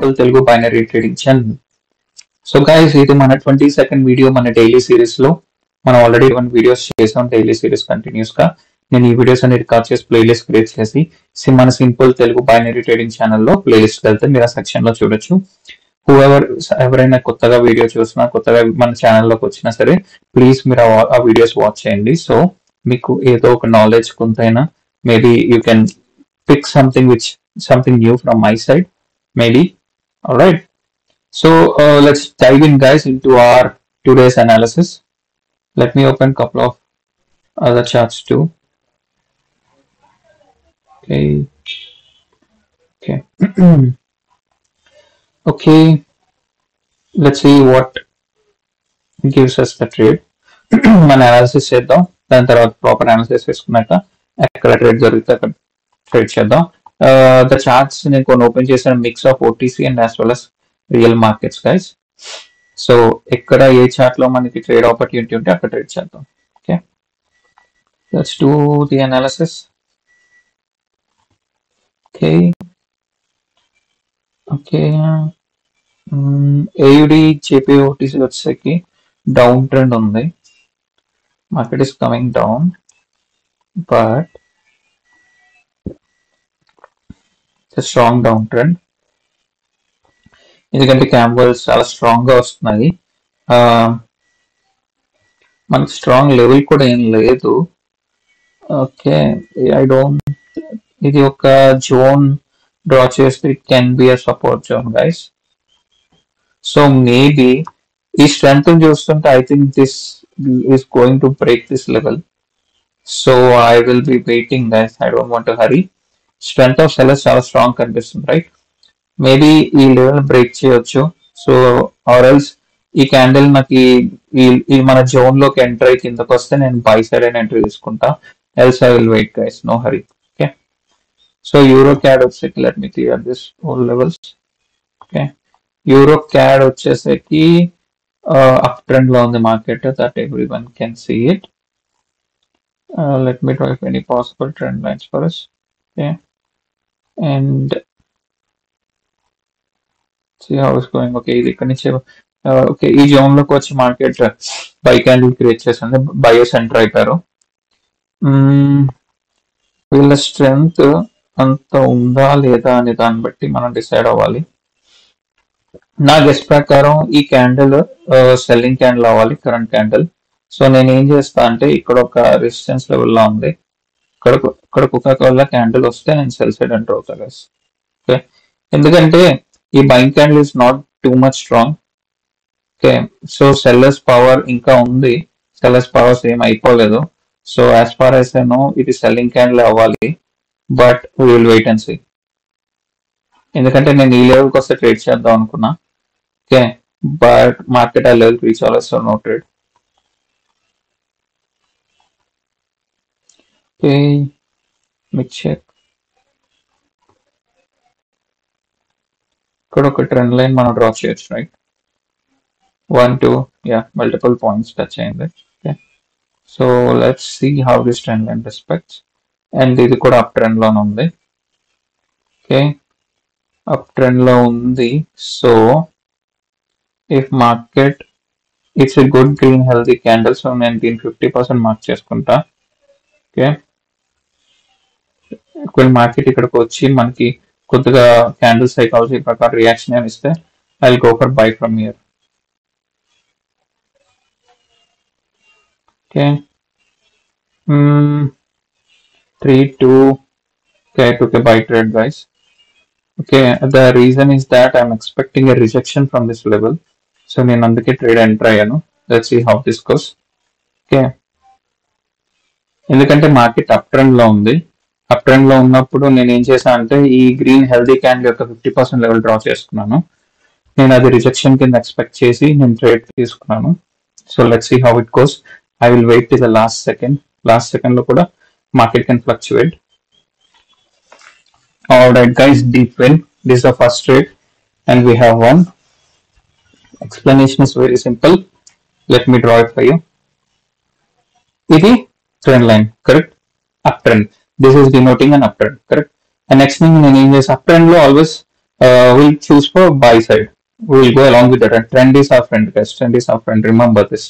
Simple Telugu binary trading channel. So guys, ఇది మన 22nd video మన డైలీ సిరీస్ లో. మనం ఆల్రెడీ 1 వీడియోస్ చేసాం డైలీ సిరీస్ కంటిన్యూస్ గా. నేను ఈ వీడియోస్ అన్ని రికార్డ్ చేసి ప్లేలిస్ట్ క్రియేట్ చేసి మన సింపుల్ తెలుగు బైనరీ ట్రేడింగ్ ఛానల్లో ప్లేలిస్ట్ వెళ్తే మీరు ఆ సెక్షన్ లో చూడొచ్చు. ఎవరైనా కొత్తగా వీడియో చూసినా, కొత్తగా మన ఛానల్లోకి వచ్చినా సరే, ప్లీజ్ మీరు ఆ వీడియోస్ వాచ్ చేయండి. సో మీకు ఏదో ఒక నాలెడ్జ్ కొంతైనా, maybe you can pick something new from my side, maybe. All right, so let's dive in, guys, into our today's analysis. Let me open a couple of other charts too. Okay. Okay, let's see what gives us the trade. మన analysis చేద్దాం, దాని తర్వాత proper analysis చేసుకున్నాక ఎక్కడ trade జరిగితే అక్కడ trade చేద్దాం. The charts నేను కొన్ని ఓపెన్ చేశాను, mix of OTC and as well as real markets, guys. So ఎక్కడ ఏ చార్ట్ లో మనకి ట్రేడ్ ఆపర్చునిటీ ఉంటే అక్కడ ట్రేడ్ చేద్దాం. Okay, let's do the analysis. Okay, AUD JP OTC వచ్చేసరికి డౌన్ ట్రెండ్ ఉంది. Market is coming down, but strong down trend, ఎందుకంటే candles చాలా స్ట్రాంగ్ గా వస్తున్నాయి. మనకి స్ట్రాంగ్ లెవెల్ కూడా ఏం లేదు. ఓకే, ఇది ఒక జోన్ డ్రా చేస్తే it can be a support zone, guys. So maybe ఈ స్ట్రెంత్ చూస్తుంటే I think this is going to break this level. So I will be waiting, guys. I don't want to hurry. Strength of sellers చాలా strong కనిపిస్తుంది, right? Maybe ఈ level break చేయొచ్చు. So or else ఈ candle నాకు ఈ మన zone లోకి enter అయ్యి కిందకు వస్తే నేను బై సైడ్ అయిన ఎంట్రీ తీసుకుంటా. Else I will wait, guys. No hurry. Okay, so euro CAD వచ్చేసరికి let me clear this whole levels. Okay, euro CAD వచ్చేసరికి అప్ ట్రెండ్ లో ఉంది market, that every one can see it. Let me draw any possible trend lines for us. Okay, and see how it's going. Okay, ఇది ఇక్కడ నుంచి okay ఈ zone లోకి వచ్చి market by candle create చేసింది, buyers enter అయిపోయారు. వీళ్ళ strength అంత ఉందా లేదా అనే దాన్ని బట్టి మనం డిసైడ్ అవ్వాలి. నా గెస్ట్ ప్రకారం ఈ క్యాండిల్ సెల్లింగ్ క్యాండిల్ అవ్వాలి, కరెంట్ క్యాండిల్. సో నేను ఏం చేస్తా అంటే, ఇక్కడ ఒక రెసిస్టెన్స్ లెవెల్ లా ఉంది, ఇక్కడ ఒక క్యాండిల్ వస్తే నేను సెల్ సైడ్ ఎంటర్ అవుతా, గైస్. ఓకే, ఎందుకంటే ఈ buying candle is not too much strong. Okay, so sellers power ఇంకా ఉంది, సెల్లర్స్ పవర్స్ ఏం అయిపోలేదు. So as far as I know ఇది సెల్లింగ్ క్యాండిల్ అవ్వాలి, but we will wait and see. ఎందుకంటే నేను ఈ లెవెల్కి వస్తే ట్రేడ్ చేద్దాం అనుకున్నా. ఓకే, బట్ మార్కెట్ ఆ లెవెల్ రీచ్ అవ్వలేదు, so no trade. Okay, mid check. ఇక్కడ ఒక ట్రెండ్ లైన్ మనం డ్రా చేయొచ్చు, రైట్? 1 2 మల్టిపుల్ పాయింట్స్ టచ్ అయింది. Okay, so let's see how this trend line respects. And ఇది కూడా అప్ ట్రెండ్ లోనే ఉంది. ఓకే, అప్ ట్రెండ్ లో ఉంది. So if market it's a good green healthy candle, so నేను దీన్ని 50% మార్క్ చేసుకుంటా. ఓకే, ఒకవేళ మార్కెట్ ఇక్కడికి వచ్చి మనకి కొద్దిగా క్యాండిల్ సైకాలజీ ప్రకారం రియాక్షన్ ఏమి ఇస్తే I will go for buy from here. Okay, 3 2. Okay, I took a buy trade, guys. Okay, the reason is that I'm expecting a rejection from this level, so నేను అందుకే trade enter అయ్యాను. Let's see how this goes. Okay, ఎందుకంటే market up trend లో ఉంది. Up trend లో ఉన్నప్పుడు నేను ఏం చేశాను అంటే, ఈ గ్రీన్ హెల్దీ క్యాండిల్ యొక్క 50% లెవెల్ డ్రా చేసుకున్నాను. నేను అది రిజెక్షన్ కింద ఎక్స్పెక్ట్ చేసి నేను ట్రేడ్ తీసుకున్నాను. So let's see how it goes. I will wait till the last second లో కూడా market can fluctuate. Alright, guys, deep win. This is the first trade and we have won. Explanation is very simple. Let me draw it for you. It is trend line, correct? Uptrend. This is denoting an uptrend, correct? And next thing in English, uptrend lo always we'll choose for buy side. We'll go along with that. And trend is our friend, guys. Trend is our friend. Remember this.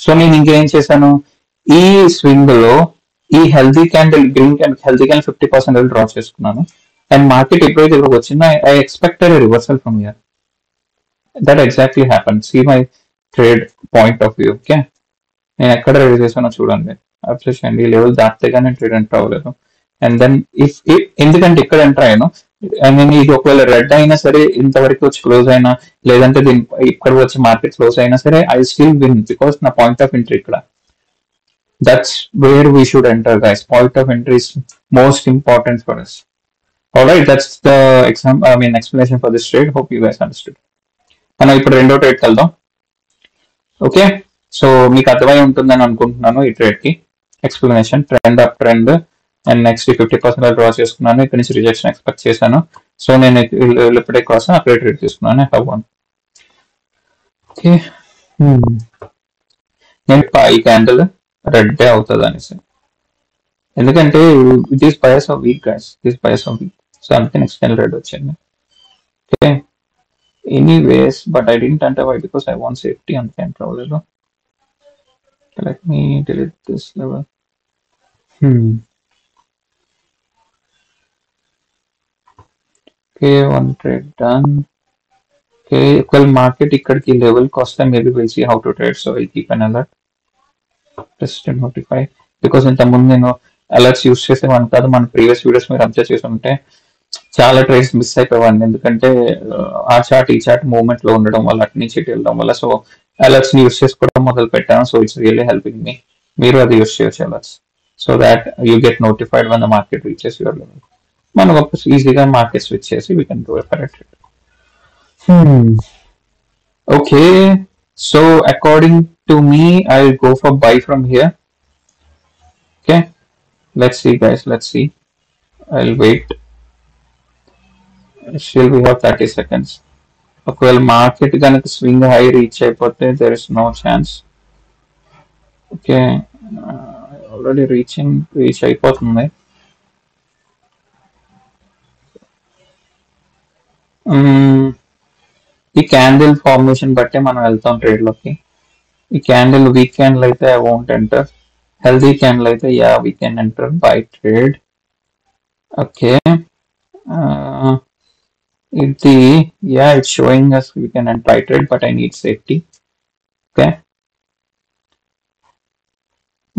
So నేను ఇంకేం చేశాను, ఈ swing లో ఈ healthy candle, green candle, healthy candle 50% draw చేసుకున్నాను. And market ఎప్పుడైతే ఇక్కడికి వచ్చిందో I expected reversal from here. That exactly happen. See my trade point of view. Okay, నేను ఎక్కడ రెడీ చేశానో చూడండి. అప్లై చేయండి. ఈ లెవెల్ దాటితే కానీ ట్రేడ్ ఎంటర్ అవ్వలేదు. అండ్ దెన్ ఇఫ్ ఎందుకంటే ఇక్కడ ఎంటర్ అయ్యాను, నేను ఇది ఒకవేళ రెడ్ అయినా సరే, ఇంతవరకు వచ్చి క్లోజ్ అయినా, లేదంటే దీని ఇక్కడ వచ్చి మార్కెట్ క్లోజ్ అయినా సరే, ఐ స్టిల్ విన్ బికాస్ నా పాయింట్ ఆఫ్ ఎంట్రీ ఇక్కడ. That's where we should enter guys. Point of entry is most important for us. Alright, that's the explanation for this trade. Hope you guys understood. మనం ఇప్పుడు రెండో ట్రేడ్కి వెళ్దాం. Okay, so మీకు అర్థమై ఉంటుందని అనుకుంటున్నాను ఈ ట్రేడ్ కి explanation. Trend up trend and next 50% draw చేసుకున్నాను. ఇక్కడ నుంచి రిజెక్షన్ ఎక్స్పెక్ట్ చేశాను. సో నేను ఇప్పుడే కోసం అక్కడే ట్రేడ్ తీసుకున్నాను. ఓకే, నేను ఈ క్యాండిల్ రెడ్ అవుతుంది అనేసి, ఎందుకంటే this bias of week guys, this bias of week. So అందుకే నెక్స్ట్ క్యాండిల్ రెడ్ వచ్చింది. Okay, anyways but I didn't enter why because I want safety. అందుకే ఎంటర్ అవ్వలేదు. Let me delete this level. Okay, one trade done. Okay, well, market ikkadiki level cost time, maybe we'll see how to trade. So I'll keep an alert. Just to notify, because ఇంత ముందు నేను alerts use చేసేవాడిని కాదు. మన previous videos మీరు observe చేసి ఉంటే చాలా ట్రేడ్స్ మిస్ అయిపోయేవాడిని, ఎందుకంటే ఆ చార్ట్ ఈ చార్ట్ మూవ్మెంట్ లో ఉండడం వల్ల, అటు నుంచి ఇటు వెళ్ళడం వల్ల. సో అలర్ట్స్ ని యూస్ చేసుకోవడం మొదలు పెట్టాను. So it's really helping me. మీరు అది యూస్ చేయొచ్చు alerts, so that you get notified when the market reaches your level. మనం ఈజీగా మార్కెట్ స్విచ్ చేసి we can do a for trade. Okay, so according to me I will go for buy from here. Okay, let's see guys, let's see. I will wait. Still we have 30 seconds. ఒకవేళ market కనుక swing high reach అయిపోతే there is no chance. Okay, already reach అయిపోతుంది. ఈ candle formation బట్టే మనం వెళ్తాం trade లోకి. ఈ క్యాండిల్ వీక్ క్యాండిల్ అయితే I won't enter. Healthy candle అయితే yeah we can enter buy trade. Okay, ఇది yeah it's showing us we can enter by trade, but I need safety. Okay,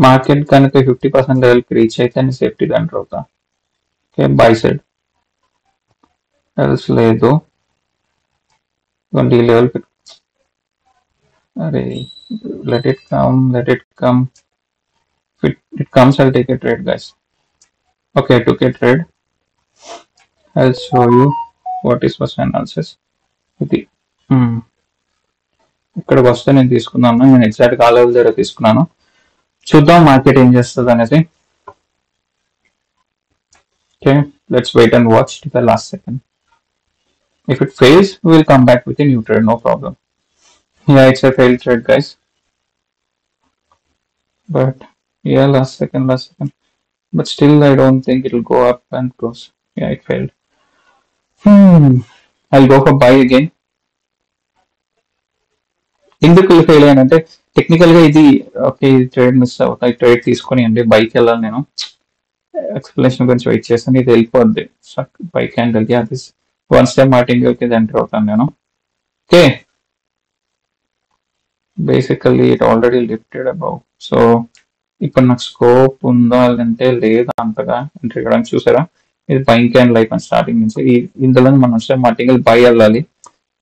market కనుక 50% level కి reach అయితే నేను safety enter అవుతా. Okay, by side. Else లేదు. ఈ level అరే, let it come. If it comes, I'll take a trade guys. Okay, I took a trade. I'll show you what is first analysis. ఇది ఇక్కడికి వస్తే నేను తీసుకున్నాను. నేను ఎగ్జాక్ట్ గా లెవెల్ దగ్గర తీసుకున్నాను. చూద్దాం మార్కెట్ ఏం చేస్తుంది అనేది. Okay, let's wait and watch to the last second. If it fails, we will come back with a new trade, no problem. Yeah, it's a failed trade guys. But yeah, last second. But still I don't think it will go up and close. Yeah, it failed. I'll go for buy again. ఎందుకు fail అయ్యానంటే technical గా ఇది okay, ఇది trade miss అవుతాయి. Trade తీసుకొని అండి bike వెళ్ళాలి. నేను explanation గురించి వెయిట్ చేస్తాను. ఇది వెళ్ళిపోద్ది buy candle. Yeah, this one step మార్టింగ్కి ఎంటర్ అవుతాను నేను. Okay, basically it already lifted above. So ఇప్పుడు నాకు స్కోప్ ఉందా అంటే లేదు అంతగా ఎంటర్ ఇవ్వడానికి. చూసారా, ఇది బైక్ క్యాండిల్ అయిపోయింది స్టార్టింగ్ నుంచి. ఇందులో మనం స్టెప్ మార్టింగ్ బై వెళ్ళాలి.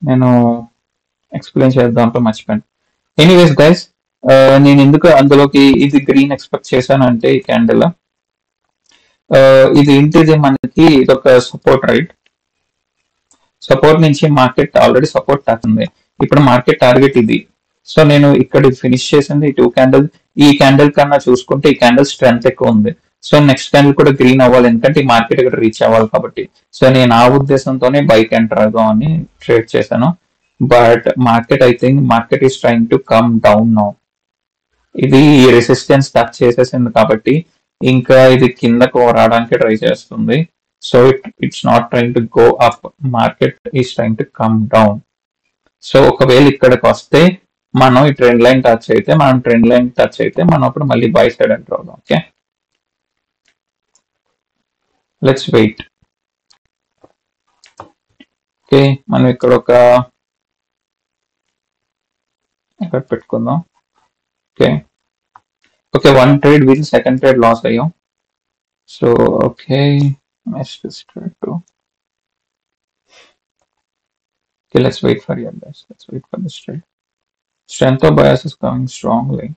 నేను ఎక్స్ప్లెయిన్ చేద్దాంతో మర్చిపోయాను. ఎనీవేస్ గైస్, నేను ఎందుకు అందులోకి ఇది గ్రీన్ ఎక్స్పెక్ట్ చేశాను అంటే ఈ క్యాండిల్ ఇది ఏంటిది, మనకి ఇది ఒక సపోర్ట్ రైట్. సపోర్ట్ నుంచి మార్కెట్ ఆల్రెడీ సపోర్ట్ తాకుంది. ఇప్పుడు మార్కెట్ టార్గెట్ ఇది. సో నేను ఇక్కడ ఫినిష్ చేసింది ఈ 2 క్యాండిల్. ఈ క్యాండిల్ కన్నా చూసుకుంటే ఈ క్యాండిల్ స్ట్రెంత్ ఎక్కువ ఉంది. సో నెక్స్ట్ క్యాండిల్ కూడా గ్రీన్ అవ్వాలి, ఎందుకంటే ఈ మార్కెట్ ఇక్కడ రీచ్ అవ్వాలి కాబట్టి. సో నేను ఆ ఉద్దేశంతోనే బైక్ ఎంటర్ అవుదాం అని ట్రేడ్ చేశాను. But market, I think market is trying to come down now. ఇది రెసిస్టెన్స్ టచ్ చేసేసింది కాబట్టి ఇంకా ఇది కిందకు రావడానికి ట్రై చేస్తుంది. So it's not trying to go up, market is trying to come down. So ఒకవేళ ఇక్కడికి వస్తే మనం ఈ ట్రెండ్ లైన్ టచ్ అయితే మనం అప్పుడు మళ్ళీ బై సైడ్ ఎంటర్ అవుదాం. Okay, let's wait. ఓకే, మనం ఇక్కడ ఇక్కడ పెట్టుకుందాం. ఓకే, one trade win, second trade loss అయ్యాం. So okay, okay, let's wait for your guys. Let's wait for this trade. Strength of bias is coming strongly.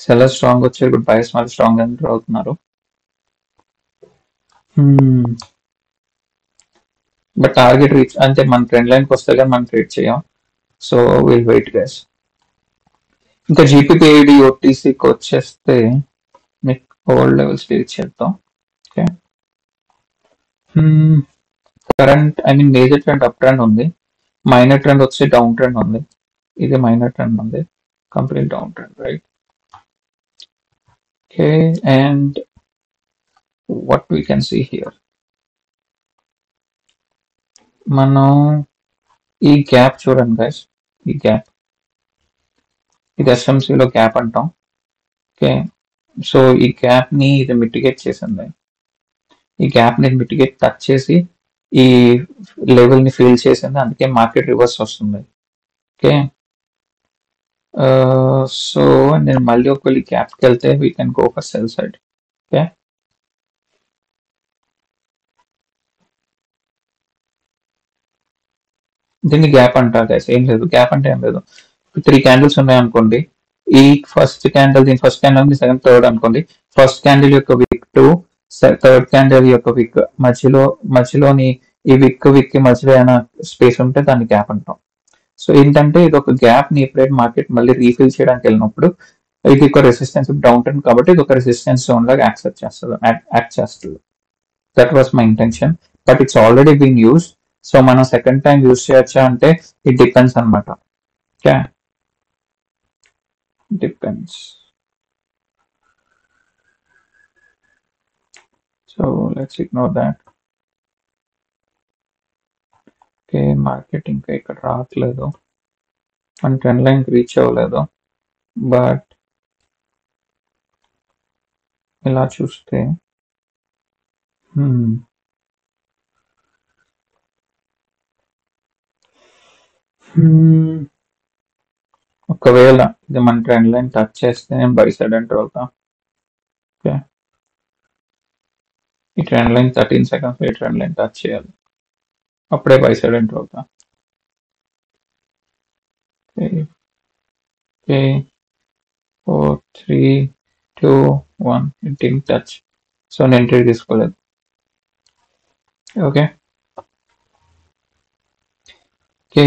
Sellers strong వచ్చారు, but bias మళ్ళీ strong enter అవుతున్నారు. But target reach అంటే మన trend లైన్కి వస్తే కానీ మనం ట్రేడ్ చేయం. So will wait guys. ఇంకా జీపీపీఐడి ఓటీసీకి వచ్చేస్తే మీకు ఓల్డ్ లెవెల్స్ రీచ్ చేద్దాం. Okay, current major trend up trend ఉంది, మైనర్ ట్రెండ్ వచ్చి డౌన్ ట్రెండ్ ఉంది. ఇది మైనర్ ట్రెండ్ ఉంది, complete down trend, right? Okay, and what we can see here, మనం ఈ గ్యాప్ చూడండి గైస్, ఈ గ్యాప్, ఇది ఎస్ఎంసీలో గ్యాప్ అంటాం. ఓకే, సో ఈ గ్యాప్ ని ఇది మిటిగేట్ చేసింది, ఈ గ్యాప్ ని మిటిగేట్ టచ్ చేసి ఈ లెవెల్ ని ఫీల్ చేసింది, అందుకే మార్కెట్ రివర్స్ వస్తుంది. ఓకే, సో నేను మళ్ళీ ఒకవేళ గ్యాప్కి వెళ్తే we can go for cell side. Okay, దీన్ని గ్యాప్ అంటారు గైస్, ఏం లేదు, గ్యాప్ అంటే ఏం లేదు. 3 క్యాండిల్స్ ఉన్నాయి అనుకోండి, ఈ ఫస్ట్ క్యాండిల్, దీని ఫస్ట్ క్యాండిల్, సెకండ్, థర్డ్ అనుకోండి. ఫస్ట్ క్యాండిల్ యొక్క విక్ టు థర్డ్ క్యాండిల్ యొక్క విక్ మధ్యలోని ఈ విక్ మధ్యలో ఏమైనా స్పేస్ ఉంటే దాన్ని గ్యాప్ అంటాం. సో ఏంటంటే ఇది ఒక గ్యాప్ ని ఎప్పుడైతే మార్కెట్ మళ్ళీ రీఫిల్ చేయడానికి వెళ్ళినప్పుడు ఇది ఒక రెసిస్టెన్స్ డౌన్ ట్రెండ్ కాబట్టి ఇది ఒక రెసిస్టెన్స్ జోన్ లాగా యాక్ట్ చేస్తుంది. That was my intention, but it's already been use. So మనం సెకండ్ టైం యూజ్ చేయొచ్చా అంటే ఇట్ డిపెండ్స్ అనమాట. Okay, depends. So let's ignore that. Okay, market ఇంకా ఇక్కడ రావట్లేదు, మన ట్రెండ్ లైన్ రీచ్ అవ్వలేదు. బట్ ఇలా చూస్తే ఒకవేళ ఇది మన ట్రెండ్ లైన్ టచ్ చేస్తే నేను బై సైడ్ ఎంటర్ అవుతా. ఓకే, ఈ ట్రెండ్ లైన్ 13 సెకండ్స్ ఈ ట్రెండ్ లైన్ టచ్ చేయాలి, అప్పుడే బై సైడ్ ఎంటర్ అవుతా. Okay, 4 3 2 1 it didn't touch, so నేను ఎంట్రీ తీసుకోలేదు. ఓకే, ఓకే,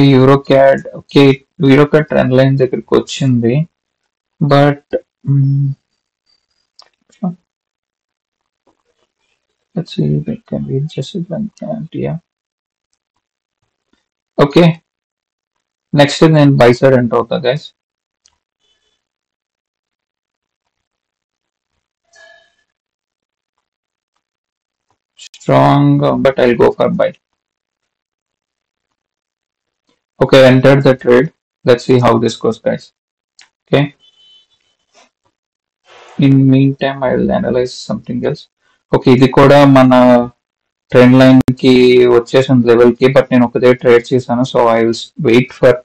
యూరోక్యాడ్ ట్రెండ్ లైన్ దగ్గరికి వచ్చింది, but let's see if it can be just like that. Yeah, okay, next then buy side enter అవుతా guys. Strong, but I'll go for buy. Okay, entered the trade. Let's see how this goes guys. Okay, in meantime I will analyze something else. Okay, ఇది కూడా మన trend line కి వచ్చేసింది level కి, but నేను ఒకదే trade చేశాను. So I will wait for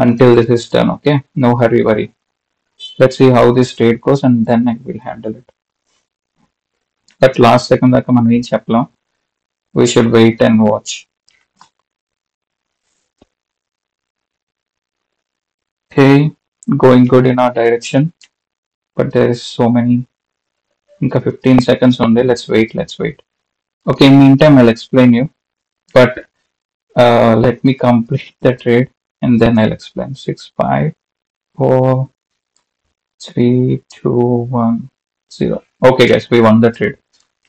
until this is done. Okay, no hurry worry. Let's see how this trade goes and then I will handle it. But last second దాకా మనం ఏం చెప్పలేం, we should wait and watch. Okay, going good in our direction, but there is so many, ఇంకా 15 seconds only. Let's wait. Okay, in meantime I'll explain you, but let me complete the trade and then I'll explain. 6 5 4 3 2 1 0. Okay guys, we won the trade.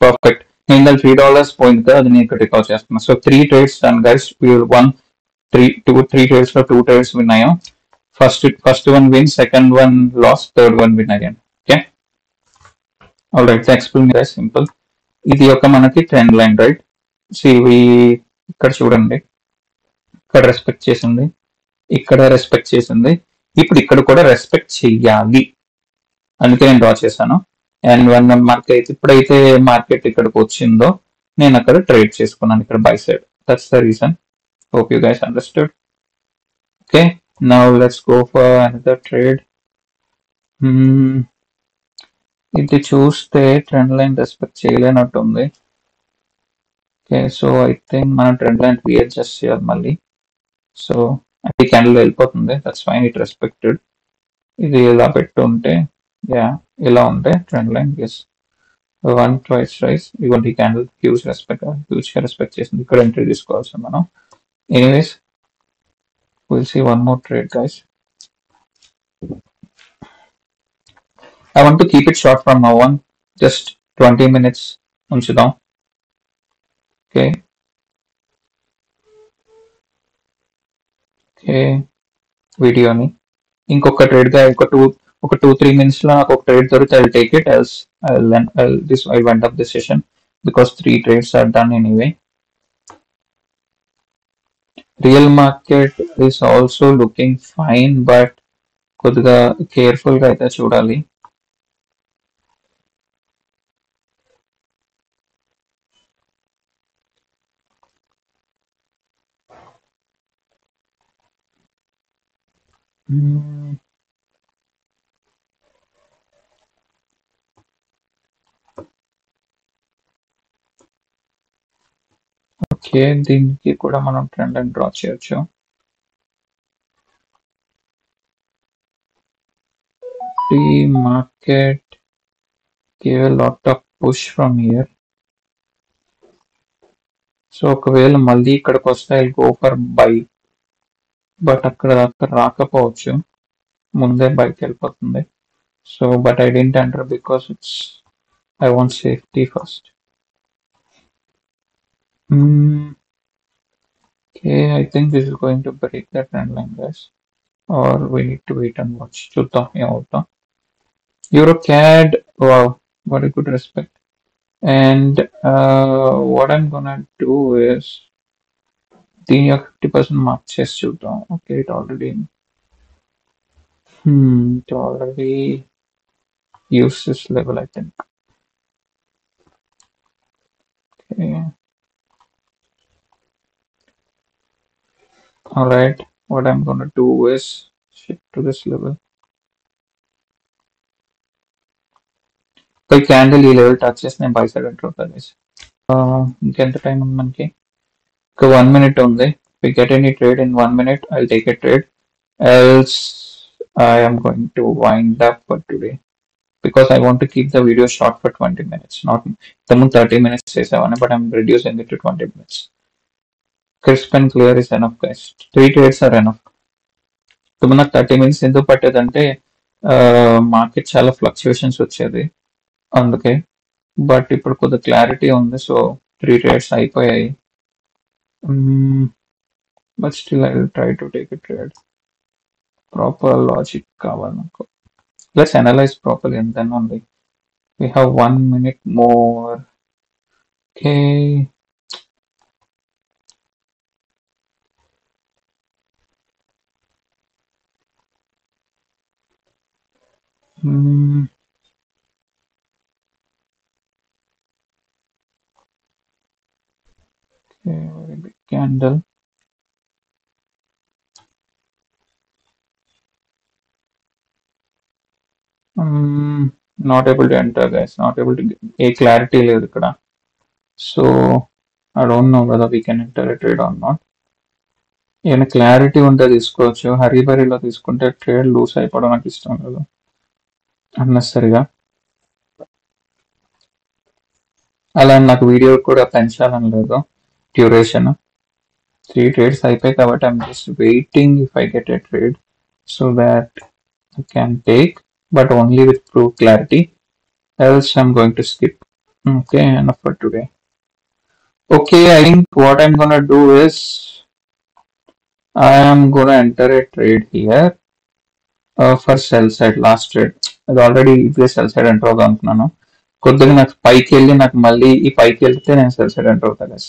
Perfect. నేను $3 point గా అది నేను ఇక్కడ record చేస్తున్నా. So 3 trades done guys. We will won 3 trades లో 2 trades win అయ్యాం. First one win, second one loss, third one win again. Okay, all right, explain very simple. ఇది ఒక మనకి ట్రెండ్ లైన్, రైట్? ఇవి ఇక్కడ చూడండి, ఇక్కడ రెస్పెక్ట్ చేసింది, ఇక్కడ రెస్పెక్ట్ చేసింది, ఇప్పుడు ఇక్కడ కూడా రెస్పెక్ట్ చెయ్యాలి, అందుకే నేను డ్రా చేశాను. అండ్ వన్ మార్కెట్ ఇప్పుడైతే మార్కెట్ ఇక్కడికి వచ్చిందో నేను అక్కడ ట్రేడ్ చేసుకున్నాను, ఇక్కడ buy side. That's the reason. Hope you guys understood. Okay, now let's go for another trade. ఇది చూస్తే ట్రెండ్ లైన్ రెస్పెక్ట్ చేయలేనట్టుంది. ఓకే, సో ఐ థింక్ మనం ట్రెండ్ లైన్ రీఅడ్జస్ట్ చేయాలి మళ్ళీ. సో ఈ క్యాండిల్ వెళ్ళిపోతుంది, దట్స్ ఫైన్, ఇట్ రెస్పెక్టెడ్. ఇది ఇలా పెట్టుంటే, యా ఇలా ఉంటే trend line, yes, one twice rise, ఇవ్వండి ఈ క్యాండిల్ హ్యూజ్ గా రెస్పెక్ట్ చేసింది, ఇక్కడ ఎంట్రీ తీసుకోవాల్సి మనం. Anyways, will see one more trade guys. I want to keep it short from now on, just 20 minutes ఉంచుదాం. ఓకే ఓకే, వీడియోని ఇంకొక ట్రేడ్ గా ఒక 2-3 minutes లో నాకు ఒక ట్రేడ్ దొరికితే I take it, else I went up this session because 3 trades are done anyway. Real market is also looking fine, but కొద్దిగా కేర్ఫుల్ గా అయితే చూడాలి. ఓకే, దీనికి కూడా మనం ట్రెండ్ అని డ్రా చేయొచ్చు. The market gave a lot of push from here. So ఒకవేళ మళ్ళీ ఇక్కడికి వస్తే I go for buy, but అక్కడ రాకపోవచ్చు, ముందే బైక్ వెళ్ళిపోతుంది. So but I didn't enter because it's I want safety first. Okay, I think this is going to break the trend line guys, or we need to wait and watch. చూద్దాం ఏమవుతాం. Euro CAD, wow, what a good respect. And what I'm gonna do is దీని యొక్క 50% mark చేసి చూద్దాం. Okay, it already used this level, I think. Okay, all right, what I'm gonna do is shift to this level. ఈ candle ఈ level touch చేసి నేను buy side enter అవుతాను. ఇంకెంత టైం ఉంది మనకి? ఒక 1 minute ఉంది. We get any trade in 1 minute, I'll take a trade, else I am going to wind up for today because I want to keep the video short for 20 minutes, not 30 minutes చేసేవాడిని, but I'm reducing it to 20 minutes. Crisp and clear is enough guys, 3 trades are enough. ఇప్పుడు నాకు 30 minutes ఎందుకు పట్టేదంటే market చాలా fluctuations వచ్చేది అందుకే, but ఇప్పుడు కొద్దిగా clarity ఉంది, సో 3 trades అయిపోయాయి. But still I will try to take a trade. Proper logic కావాలి నాకు. Let's analyze properly and then only. We have 1 minute more. Okay. Okay, very big candle. Not able to enter guys, not able to get clarity లేదు ఇక్కడ. So I don't know whether we can enter a trade or not. ఏమైనా clarity ఉంటే తీసుకోవచ్చు, హరీబరీలో తీసుకుంటే trade loose అయిపోవడం నాకు ఇష్టం లేదు అన్నెసరిగా. అలా నాకు వీడియో కూడా పెంచాలని లేదు డ్యూరేషన్. 3 trades అయిపోయాయి కాబట్టి I'm just waiting if I get a trade so that I can take, but only with true clarity, else I'm going to skip. Okay, enough for today. Okay, I think what I'm gonna do is I am gonna enter a trade here for sell side. Last trade అది already ఇదే cell side enter అవుదాం అనుకున్నాను, కొద్దిగా నాకు పైకి వెళ్ళి నాకు మళ్ళీ ఈ పైకి వెళ్తే నేను సెల్ సైడ్ ఎంటర్ అవుతా guys,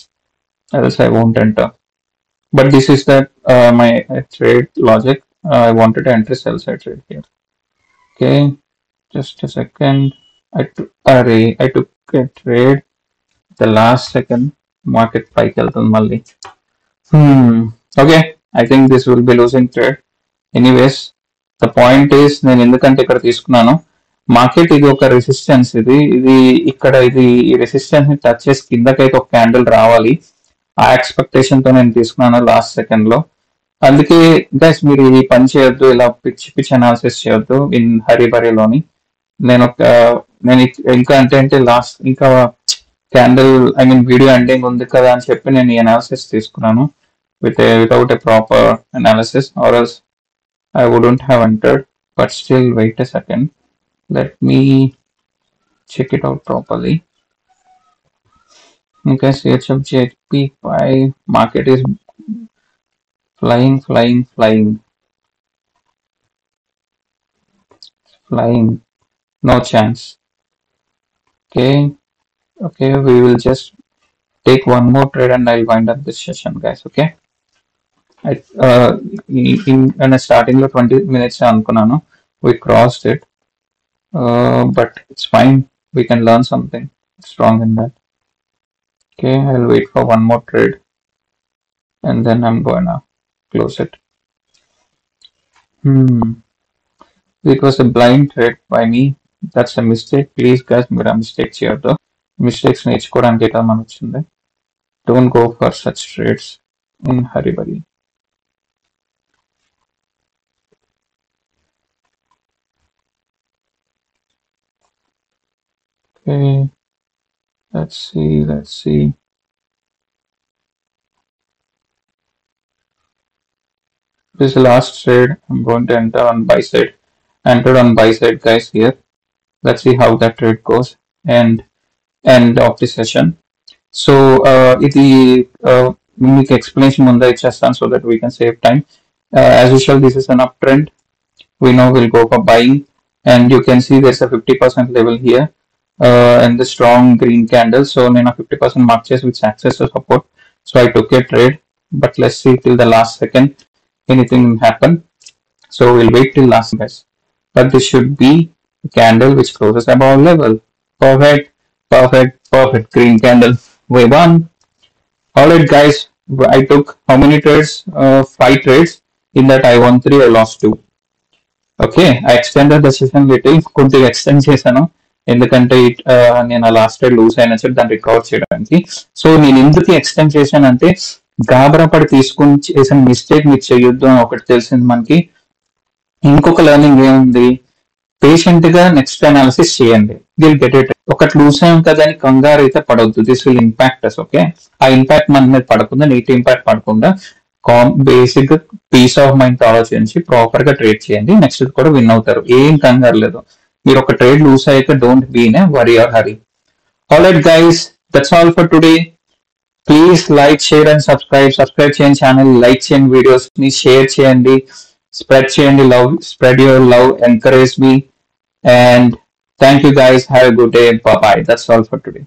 else I won't enter. But this is that my trade logic. I wanted to enter sell side trade here. Okay, just a second. I took a trade the last second. Market spike వెళ్తుంది మళ్ళీ. Okay, I think this will be losing trade. Anyways, the point is నేను ఎందుకంటే ఇక్కడ తీసుకున్నాను, market ఇది ఒక resistance, ఇది ఇక్కడ ఇది ఈ రెసిస్టెన్స్ ని టచ్ చేసి కిందకైతే ఒక క్యాండిల్ రావాలి, ఆ ఎక్స్పెక్టేషన్ తో నేను తీసుకున్నాను లాస్ట్ సెకండ్ లో. అందుకే గైస్ మీరు ఇది పని చేయొద్దు, ఇలా పిచ్చి పిచ్చి అనాలిసిస్ చేయొద్దు ఇన్ హరిబరిలోని. నేను ఇంకా అంటే లాస్ట్ ఇంకా క్యాండిల్ వీడియో ఎండింగ్ ఉంది కదా అని చెప్పి నేను ఈ అనాలిసిస్ తీసుకున్నాను without a proper analysis, or else I wouldn't have entered. But still, wait a second, let me check it out properly. Okay, CHF-JPY market is flying, no chance. Okay, we will just take one more trade and I'll wind up this session, guys. Okay, in starting లో 20 minutes అనుకున్నాను, we crossed it, but it's fine, we can learn something strong in that. Okay, I'll wait for one more trade and then I'm gonna close it. It was a blind trade by me. That's a mistake. Please guys, మీరు ఆ mistake చేయొద్దు. Mistakes నేర్చుకోవడానికి కదా మనం వచ్చింది. Don't go for such trades in hurry. Okay, let's see. This is the last trade. I'm going to enter on buy side. Entered on buy side, guys, here. Let's see how that trade goes and end of the session. So ఇది మీకు explanation ముందే ఇచ్చేస్తాను so that we can save time. As usual, this is an uptrend. We know we'll go for buying, and you can see there's a 50% level here and the strong green candle. So నేను 50% mark చేసి which access to support. So I took a trade, but let's see till the last second anything happen. So we'll wait till last, guys. But this should be a candle which closes above level. Perfect green candle. We won. Alright, guys, I took how many trades? 5 trades. In that I won 3, I lost 2. Okay, I extended the session little. కొద్దిగా extend చేశాను ఎందుకంటే నేను last trade loose అయినా చెప్పి దాన్ని recover చేయడానికి. So నేను ఎందుకు ఎక్స్టెండ్ చేశానంటే గాబరా పడి తీసుకుని చేసిన మిస్టేక్ మీరు చేయొద్దు అని ఒకటి తెలిసింది మనకి. ఇంకొక లెర్నింగ్ ఏముంది, పేషెంట్ గా నెక్స్ట్ అనాలిసిస్ చేయండి, విల్ గెట్ ఇట్. ఒకటి లూజ్ అయ్యాం కదా అని కంగారు అయితే పడవద్దు, this will impact us. Okay, ఆ ఇంపాక్ట్ మన మీద పడకుండా, నీట్ ఇంపాక్ట్ పడకుండా బేసిక్ గా పీస్ ఆఫ్ మైండ్ తో ఆలోచించి ప్రాపర్ గా ట్రేడ్ చేయండి, నెక్స్ట్ కూడా విన్ అవుతారు, ఏం కంగారు లేదు. మీరు ఒక ట్రేడ్ లూజ్ అయితే don't be in a worry or hurry. Alright guys, that's all for today. Please like, share and subscribe చేయండి ఛానల్, లైక్ చేయండి, వీడియోస్ ని షేర్ చేయండి, spread చేయండి, spread your love, encourage me, and thank you guys, have a good day, bye bye. That's all for today.